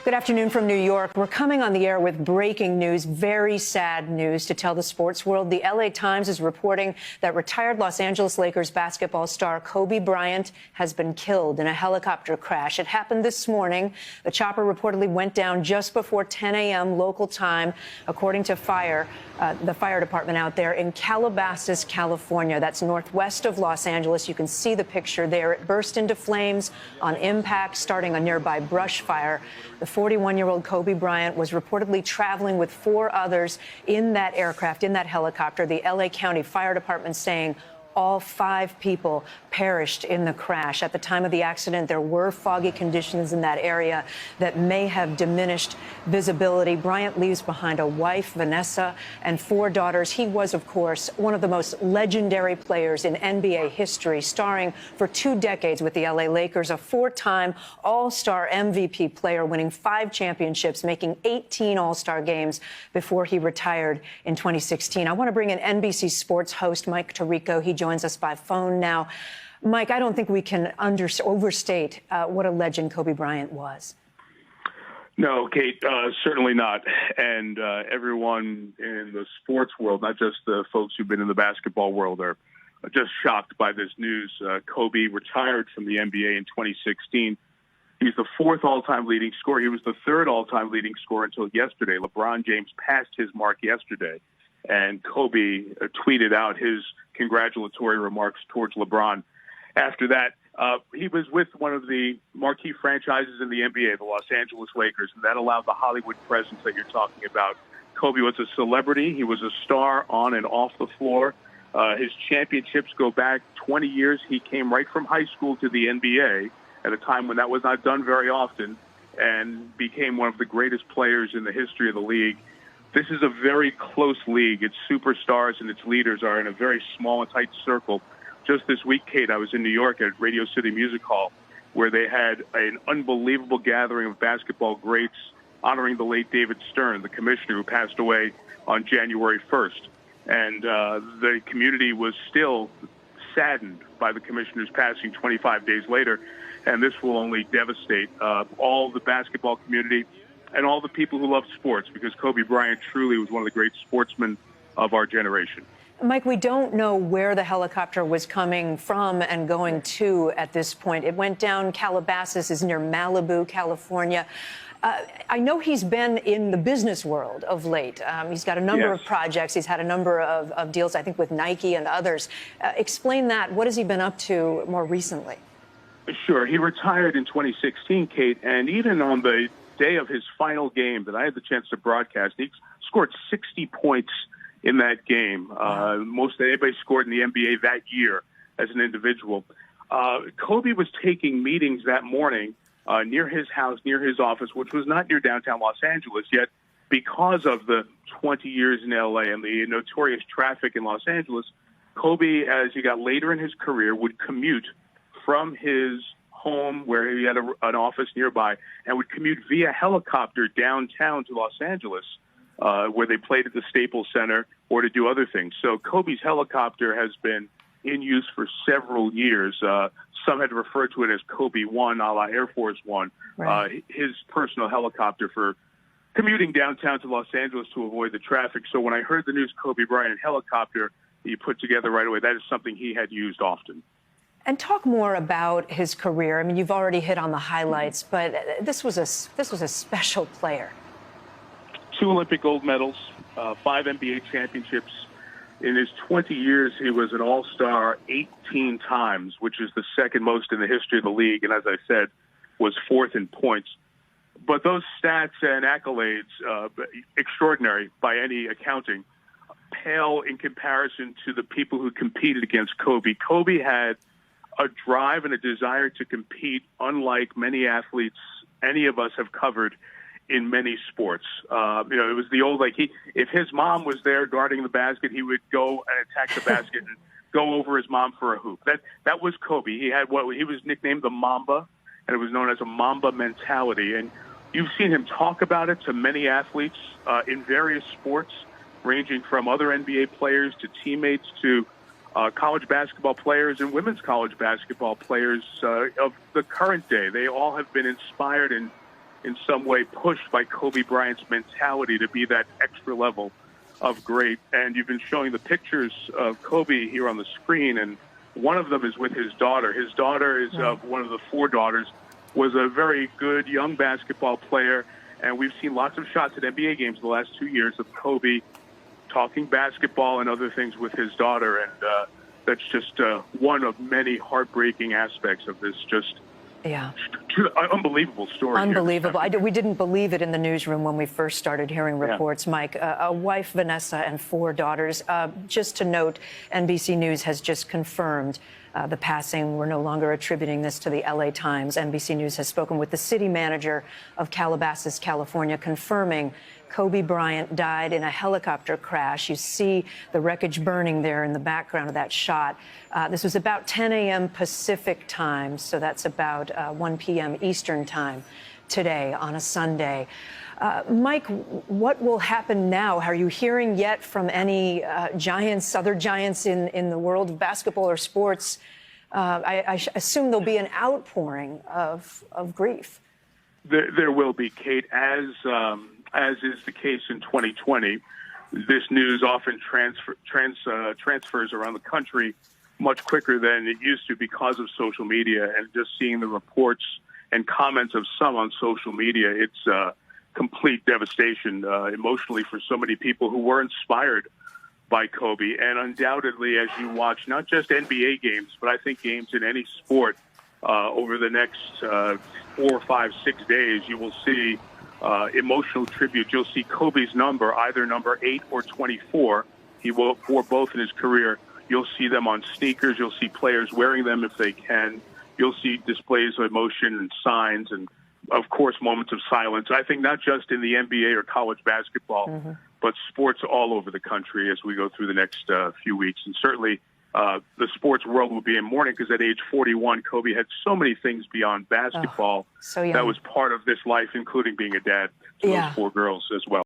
Good afternoon from New York. We're coming on the air with breaking news, very sad news to tell the sports world. The LA Times is reporting that retired Los Angeles Lakers basketball star Kobe Bryant has been killed in a helicopter crash. It happened this morning. The chopper reportedly went down just before 10 a.m. local time, according to the fire department out there in Calabasas, California. That's northwest of Los Angeles. You can see the picture there. It burst into flames on impact, starting a nearby brush fire. The 41-year-old Kobe Bryant was reportedly traveling with 4 others in that aircraft, in that helicopter. The L.A. County Fire Department saying all 5 people perished in the crash. At the time of the accident, there were foggy conditions in that area that may have diminished visibility. Bryant leaves behind a wife, Vanessa, and 4 daughters. He was, of course, one of the most legendary players in NBA history, starring for 2 decades with the LA Lakers, a 4-time All-Star MVP player, winning 5 championships, making 18 All-Star games before he retired in 2016. I want to bring in NBC Sports host Mike Tirico. He joins us by phone now. Mike, I don't think we can overstate what a legend Kobe Bryant was. No, Kate, certainly not. And everyone in the sports world, not just the folks who've been in the basketball world, are just shocked by this news. Kobe retired from the NBA in 2016. He's the 4th all-time leading scorer. He was the 3rd all-time leading scorer until yesterday. LeBron James passed his mark yesterday. And Kobe tweeted out his congratulatory remarks towards LeBron. After that, he was with one of the marquee franchises in the NBA, the Los Angeles Lakers, and that allowed the Hollywood presence that you're talking about. Kobe was a celebrity. He was a star on and off the floor. His championships go back 20 years. He came right from high school to the NBA at a time when that was not done very often, and became one of the greatest players in the history of the league. This is a very close league. Its superstars and its leaders are in a very small and tight circle. Just this week, Kate, I was in New York at Radio City Music Hall, where they had an unbelievable gathering of basketball greats honoring the late David Stern, the commissioner who passed away on January 1st. And the community was still saddened by the commissioner's passing 25 days later. And this will only devastate all the basketball community and all the people who love sports, because Kobe Bryant truly was one of the great sportsmen of our generation. Mike, we don't know where the helicopter was coming from and going to at this point. It went down. Calabasas is near Malibu, California. I know he's been in the business world of late. He's got a number of projects. He's had a number of deals, I think, with Nike and others. Explain that. What has he been up to more recently? Sure. He retired in 2016, Kate, and even on the day of his final game that I had the chance to broadcast, he scored 60 points in that game. Most that anybody scored in the NBA that year as an individual. Kobe was taking meetings that morning near his house, near his office, which was not near downtown Los Angeles, yet because of the 20 years in LA and the notorious traffic in Los Angeles, Kobe, as he got later in his career, would commute from his home, where he had an office nearby, and would commute via helicopter downtown to Los Angeles, where they played at the Staples Center, or to do other things. So Kobe's helicopter has been in use for several years. Some had referred to it as Kobe One, a la Air Force One, right. His personal helicopter for commuting downtown to Los Angeles to avoid the traffic. So when I heard the news Kobe Bryant helicopter, you put together right away, that is something he had used often. And talk more about his career. I mean, you've already hit on the highlights, but this was a special player. 2 Olympic gold medals, 5 NBA championships. In his 20 years, he was an all-star 18 times, which is the second most in the history of the league, and as I said, was 4th in points. But those stats and accolades, extraordinary by any accounting, pale in comparison to the people who competed against Kobe. Kobe had a drive and a desire to compete unlike many athletes any of us have covered in many sports. It was the old, if his mom was there guarding the basket, he would go and attack the basket and go over his mom for a hoop. That was Kobe. He had he was nicknamed the Mamba, and it was known as a Mamba mentality. And you've seen him talk about it to many athletes in various sports, ranging from other NBA players to teammates to college basketball players and women's college basketball players of the current day. They all have been inspired and in some way pushed by Kobe Bryant's mentality to be that extra level of great. And you've been showing the pictures of Kobe here on the screen, and one of them is with his daughter. His daughter is one of the four daughters, was a very good young basketball player, and we've seen lots of shots at NBA games the last 2 years of Kobe talking basketball and other things with his daughter, and that's just one of many heartbreaking aspects of this unbelievable story. Unbelievable. We didn't believe it in the newsroom when we first started hearing reports, Mike. A wife, Vanessa, and four daughters. Just to note, NBC News has just confirmed the passing. We're no longer attributing this to the LA Times. NBC News has spoken with the city manager of Calabasas, California, confirming Kobe Bryant died in a helicopter crash. You see the wreckage burning there in the background of that shot. This was about 10 a.m. Pacific time, so that's about 1 p.m. Eastern time today on a Sunday. Mike, what will happen now? Are you hearing yet from any giants, other giants in the world of basketball or sports? I assume there'll be an outpouring of grief. There will be, Kate, as is the case in 2020. This news often transfers around the country much quicker than it used to because of social media, and just seeing the reports and comments of some on social media, it's complete devastation emotionally for so many people who were inspired by Kobe. And undoubtedly, as you watch not just NBA games, but I think games in any sport over the next 4, 5, 6 days, you will see emotional tribute. You'll see Kobe's number, either number 8 or 24. He wore both in his career. You'll see them on sneakers. You'll see players wearing them if they can. You'll see displays of emotion and signs and, of course, moments of silence. I think not just in the NBA or college basketball, but sports all over the country as we go through the next few weeks. And certainly the sports world will be in mourning because at age 41, Kobe had so many things beyond basketball so young. That was part of this life, including being a dad to those four girls as well.